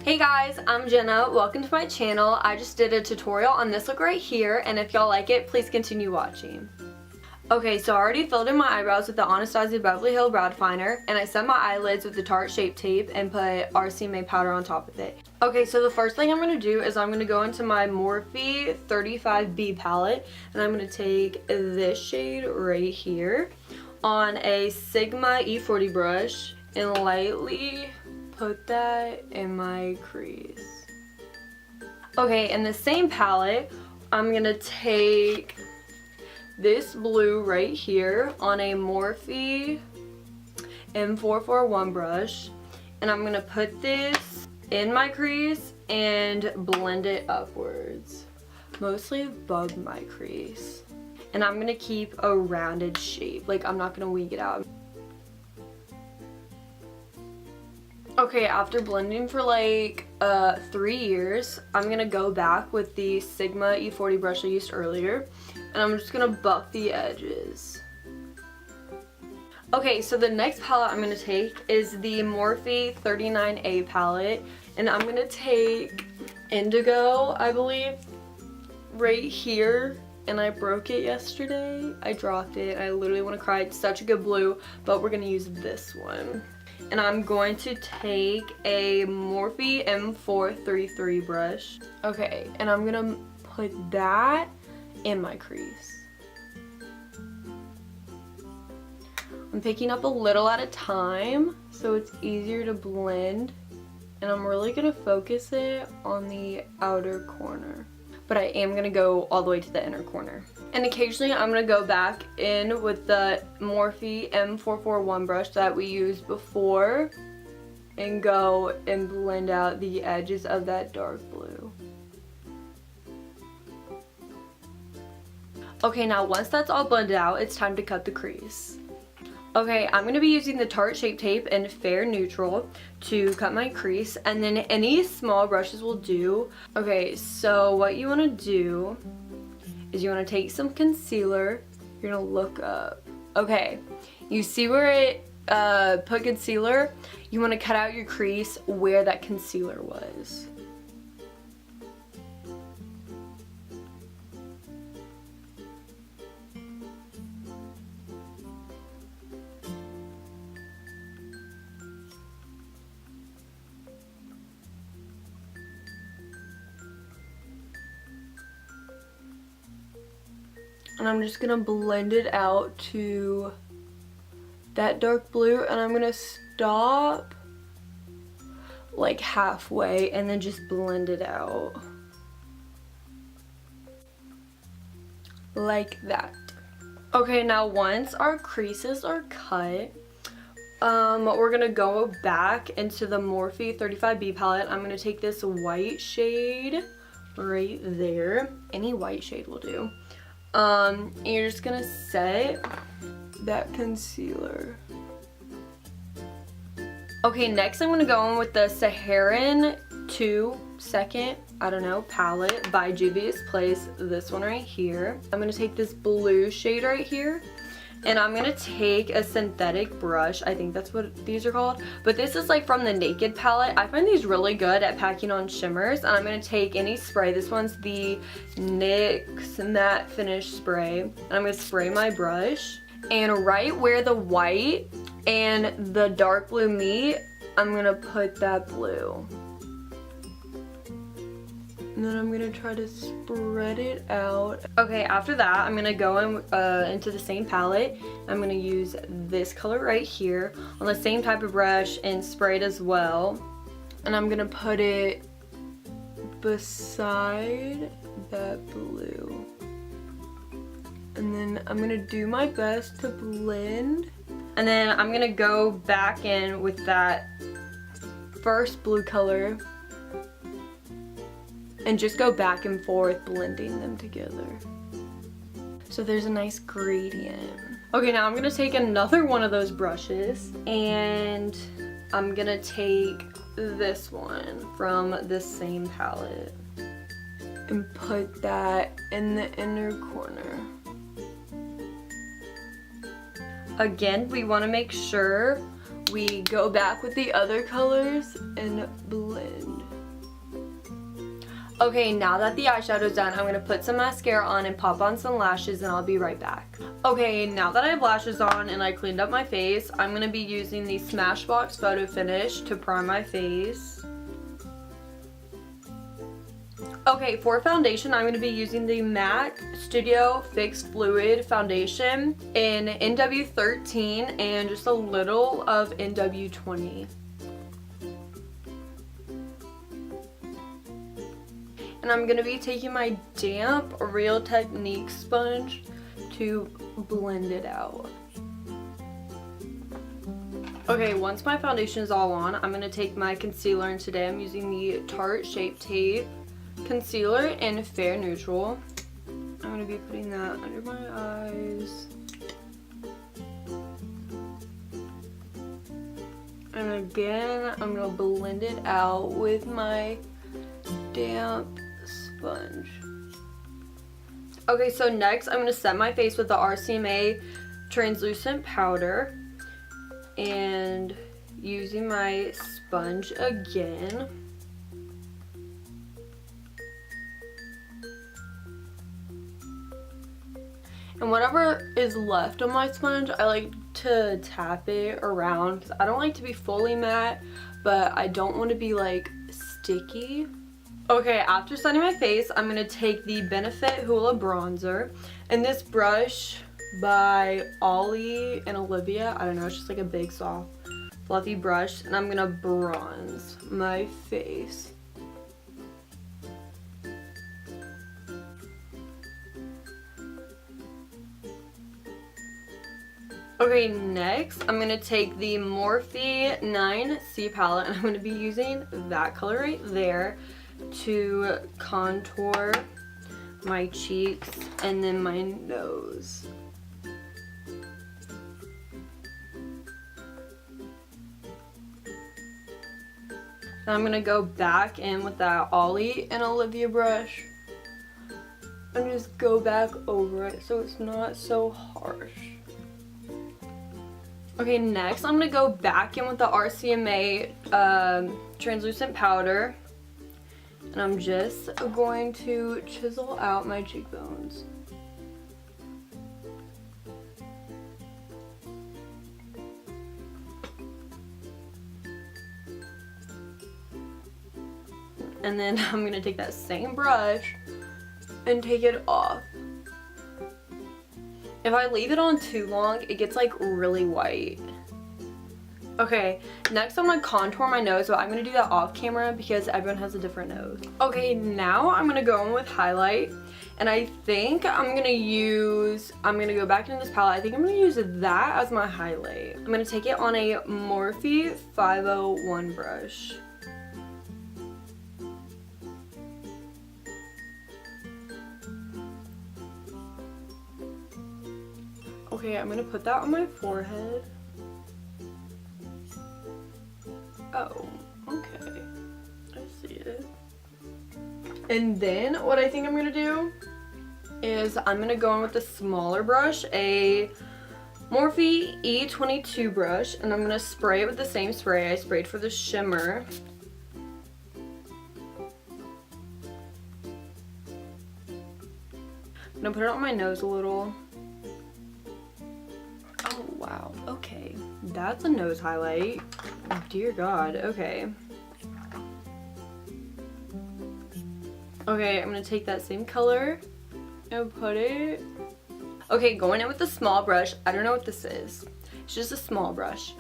Hey guys, I'm Jenna. Welcome to my channel. I just did a tutorial on this look right here, and if y'all like it, please continue watching. Okay, so I already filled in my eyebrows with the Anastasia Beverly Hills Brow Definer, and I set my eyelids with the Tarte Shape Tape and put RCMA powder on top of it. Okay, so the first thing I'm going to do is I'm going to go into my Morphe 35B palette, and I'm going to take this shade right here on a Sigma E40 brush and lightly put that in my crease. Okay, in the same palette, I'm going to take this blue right here on a Morphe M441 brush, and I'm going to put this in my crease and blend it upwards, mostly above my crease. And I'm going to keep a rounded shape, like I'm not going to wing it out. Okay, after blending for like 3 years, I'm going to go back with the Sigma E40 brush I used earlier, and I'm just going to buff the edges. Okay, so the next palette I'm going to take is the Morphe 39A palette, and I'm going to take Indigo, I believe, right here. And I broke it yesterday. I dropped it. I literally want to cry. It's such a good blue, but we're going to use this one. And I'm going to take a Morphe M433 brush. Okay, and I'm going to put that in my crease. I'm picking up a little at a time so it's easier to blend. And I'm really going to focus it on the outer corner. But I am going to go all the way to the inner corner. And occasionally I'm going to go back in with the Morphe M441 brush that we used before and go and blend out the edges of that dark blue. Okay, now once that's all blended out, it's time to cut the crease. Okay, I'm going to be using the Tarte Shape Tape in Fair Neutral to cut my crease, and then any small brushes will do. Okay, so what you want to do is you want to take some concealer. You're going to look up. Okay, you see where it put concealer? You want to cut out your crease where that concealer was. And I'm just gonna blend it out to that dark blue, and I'm gonna stop like halfway and then just blend it out like that. Okay, now once our creases are cut, we're gonna go back into the Morphe 35B palette. I'm gonna take this white shade right there. Any white shade will do. And you're just gonna set that concealer. Okay, next I'm gonna go in with the Saharan 2 Second, I don't know, palette by Juvia's Place, this one right here. I'm gonna take this blue shade right here, and I'm gonna take a synthetic brush. I think that's what these are called, but this is like from the Naked palette. I find these really good at packing on shimmers, and I'm gonna take any spray. This one's the NYX Matte Finish Spray, and I'm gonna spray my brush, and right where the white and the dark blue meet, I'm gonna put that blue. And then I'm going to try to spread it out. Okay, after that, I'm going to go in, into the same palette. I'm going to use this color right here on the same type of brush and spray it as well. And I'm going to put it beside that blue. And then I'm going to do my best to blend. And then I'm going to go back in with that first blue color and just go back and forth blending them together. So there's a nice gradient. Okay, now I'm gonna take another one of those brushes, and I'm gonna take this one from the same palette and put that in the inner corner. Again, we wanna make sure we go back with the other colors and blend. Okay, now that the eyeshadow's done, I'm going to put some mascara on and pop on some lashes, and I'll be right back. Okay, now that I have lashes on and I cleaned up my face, I'm going to be using the Smashbox Photo Finish to prime my face. Okay, for foundation, I'm going to be using the MAC Studio Fixed Fluid Foundation in NW13 and just a little of NW20. And I'm going to be taking my damp Real Technique sponge to blend it out. Okay, once my foundation is all on, I'm going to take my concealer, and today I'm using the Tarte Shape Tape Concealer in Fair Neutral. I'm going to be putting that under my eyes. And again, I'm going to blend it out with my damp sponge. Okay, so next I'm going to set my face with the RCMA translucent powder and using my sponge again. And whatever is left on my sponge, I like to tap it around because I don't like to be fully matte, but I don't want to be like sticky. Okay, after setting my face, I'm going to take the Benefit Hoola Bronzer. And this brush by Ollie and Olivia, I don't know, it's just like a big, soft, fluffy brush. And I'm going to bronze my face. Okay, next I'm going to take the Morphe 9C palette, and I'm going to be using that color right there to contour my cheeks and then my nose. Now I'm going to go back in with that Ollie and Olivia brush and just go back over it so it's not so harsh. Okay, next I'm going to go back in with the RCMA translucent powder. And I'm just going to chisel out my cheekbones. And then I'm going to take that same brush and take it off. If I leave it on too long, it gets like really white. Okay, next I'm going to contour my nose, but I'm going to do that off camera because everyone has a different nose. Okay, now I'm going to go in with highlight, and I think I'm going to go back into this palette. I think I'm going to use that as my highlight. I'm going to take it on a Morphe 501 brush. Okay, I'm going to put that on my forehead. Oh, okay. I see it. And then what I think I'm going to do is I'm going to go in with a smaller brush, a Morphe E22 brush, and I'm going to spray it with the same spray I sprayed for the shimmer. I'm going to put it on my nose a little. Oh, wow. Okay. That's a nose highlight. Dear God. Okay. Okay, I'm going to take that same color and put it... Okay, going in with the small brush. I don't know what this is. It's just a small brush.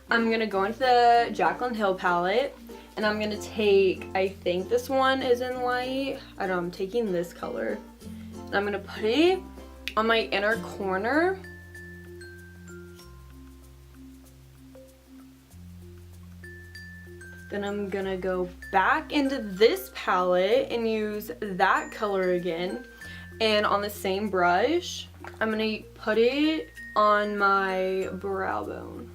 I'm going to go into the Jaclyn Hill palette, and I'm going to take... I think this one is in light. I don't know. I'm taking this color. And I'm going to put it on my inner corner. Then I'm gonna go back into this palette and use that color again. And on the same brush, I'm gonna put it on my brow bone.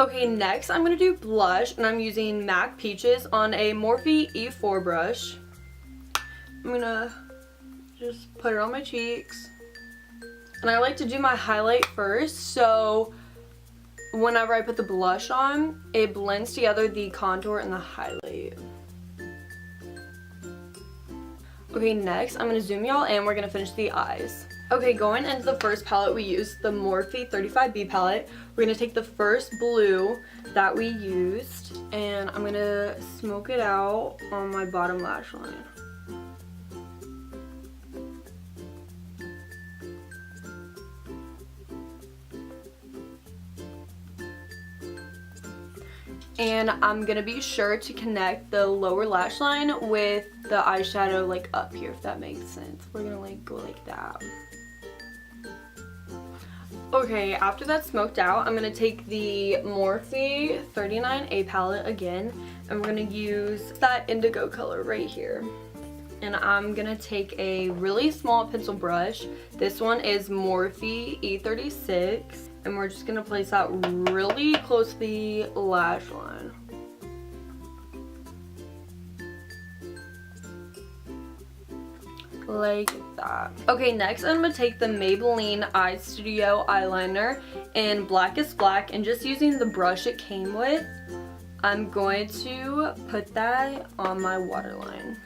Okay, next I'm gonna do blush, and I'm using MAC Peaches on a Morphe E4 brush. I'm gonna just put it on my cheeks. And I like to do my highlight first, so whenever I put the blush on, it blends together the contour and the highlight. Okay, next I'm going to zoom y'all in. We're going to finish the eyes. Okay, going into the first palette, we used the Morphe 35B palette. We're going to take the first blue that we used, and I'm going to smoke it out on my bottom lash line. And I'm going to be sure to connect the lower lash line with the eyeshadow like up here, if that makes sense. We're going to like go like that. Okay, after that's smoked out, I'm going to take the Morphe 39A palette again, and we're going to use that indigo color right here. And I'm going to take a really small pencil brush. This one is Morphe E36, and we're just going to place that really close to the lash line. Like that. Okay, next I'm going to take the Maybelline Eye Studio eyeliner in Blackest Black, and just using the brush it came with, I'm going to put that on my waterline.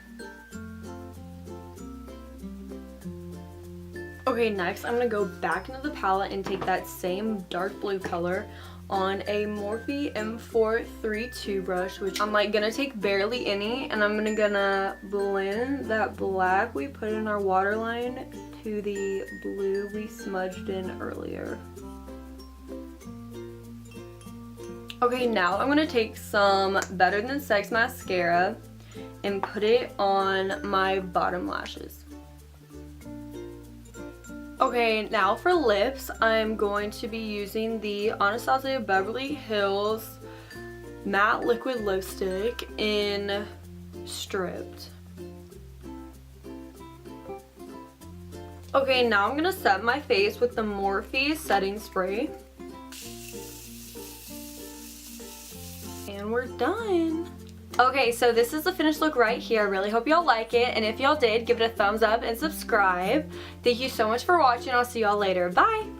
Okay, next I'm going to go back into the palette and take that same dark blue color on a Morphe M432 brush, which I'm like gonna take barely any, and I'm gonna blend that black we put in our waterline to the blue we smudged in earlier. Okay, now I'm gonna take some Better Than Sex mascara and put it on my bottom lashes. Okay, now for lips, I'm going to be using the Anastasia Beverly Hills Matte Liquid Lipstick in Stripped. Okay, now I'm going to set my face with the Morphe setting spray. And we're done. Okay, so this is the finished look right here. I really hope y'all like it, and if y'all did, give it a thumbs up and subscribe. Thank you so much for watching. I'll see y'all later. Bye!